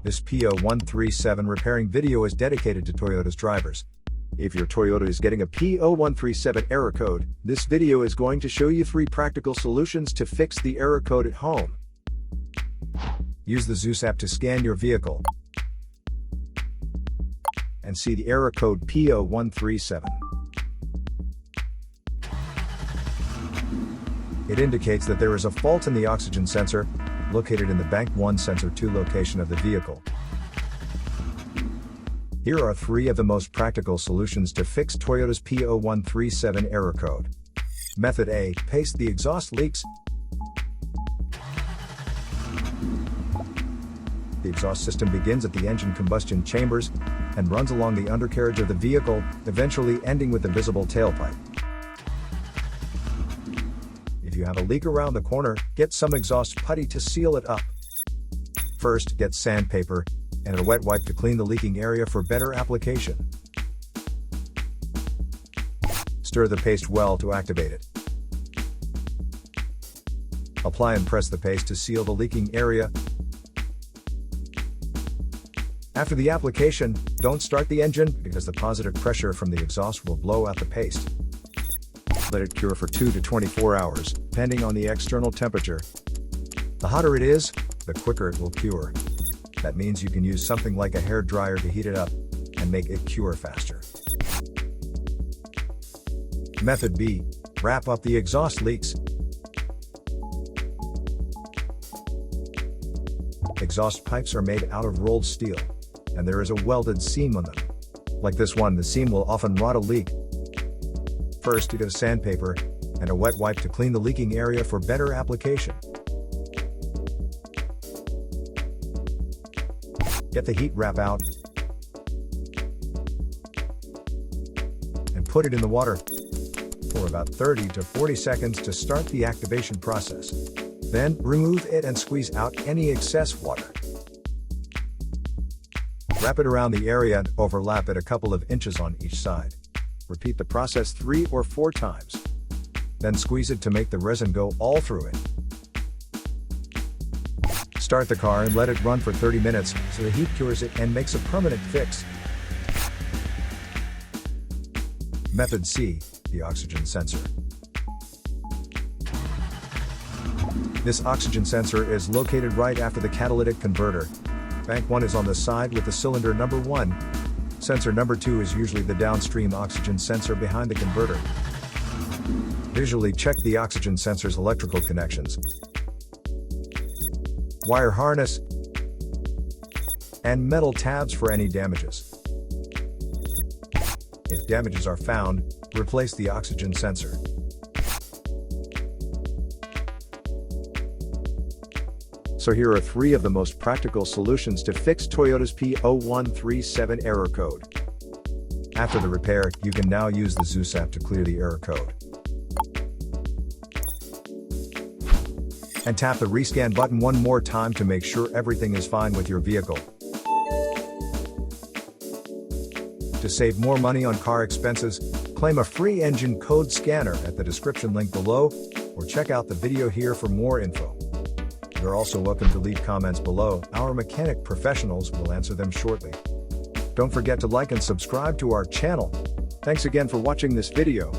This P0137 repairing video is dedicated to Toyota's drivers. If your Toyota is getting a P0137 error code, this video is going to show you 3 practical solutions to fix the error code at home. Use the Zeus app to scan your vehicle and see the error code P0137. It indicates that there is a fault in the oxygen sensor, located in the Bank 1 Sensor 2 location of the vehicle. Here are 3 of the most practical solutions to fix Toyota's P0137 error code. Method A. Paste the exhaust leaks. The exhaust system begins at the engine combustion chambers and runs along the undercarriage of the vehicle, eventually ending with the visible tailpipe. If you have a leak around the corner, get some exhaust putty to seal it up. First, get sandpaper and a wet wipe to clean the leaking area for better application. Stir the paste well to activate it. Apply and press the paste to seal the leaking area. After the application, don't start the engine because the positive pressure from the exhaust will blow out the paste. Let it cure for 2 to 24 hours, depending on the external temperature. The hotter it is, the quicker it will cure. That means you can use something like a hair dryer to heat it up and make it cure faster. Method B. Wrap up the exhaust leaks. Exhaust pipes are made out of rolled steel, and there is a welded seam on them. Like this one, the seam will often rot a leak. First, get a sandpaper and a wet wipe to clean the leaking area for better application. Get the heat wrap out and put it in the water for about 30 to 40 seconds to start the activation process. Then, remove it and squeeze out any excess water. Wrap it around the area and overlap it a couple of inches on each side. Repeat the process 3 or 4 times. Then squeeze it to make the resin go all through it. Start the car and let it run for 30 minutes so the heat cures it and makes a permanent fix. Method C. The oxygen sensor. This oxygen sensor is located right after the catalytic converter. Bank 1 is on the side with the cylinder number 1. Sensor number 2 is usually the downstream oxygen sensor behind the converter. Visually check the oxygen sensor's electrical connections, wire harness, and metal tabs for any damages. If damages are found, replace the oxygen sensor. So here are 3 of the most practical solutions to fix Toyota's P0137 error code. After the repair, you can now use the Zeus app to clear the error code. And tap the rescan button one more time to make sure everything is fine with your vehicle. To save more money on car expenses, claim a free engine code scanner at the description link below, or check out the video here for more info. You're also welcome to leave comments below. Our mechanic professionals will answer them shortly. Don't forget to like and subscribe to our channel. Thanks again for watching this video.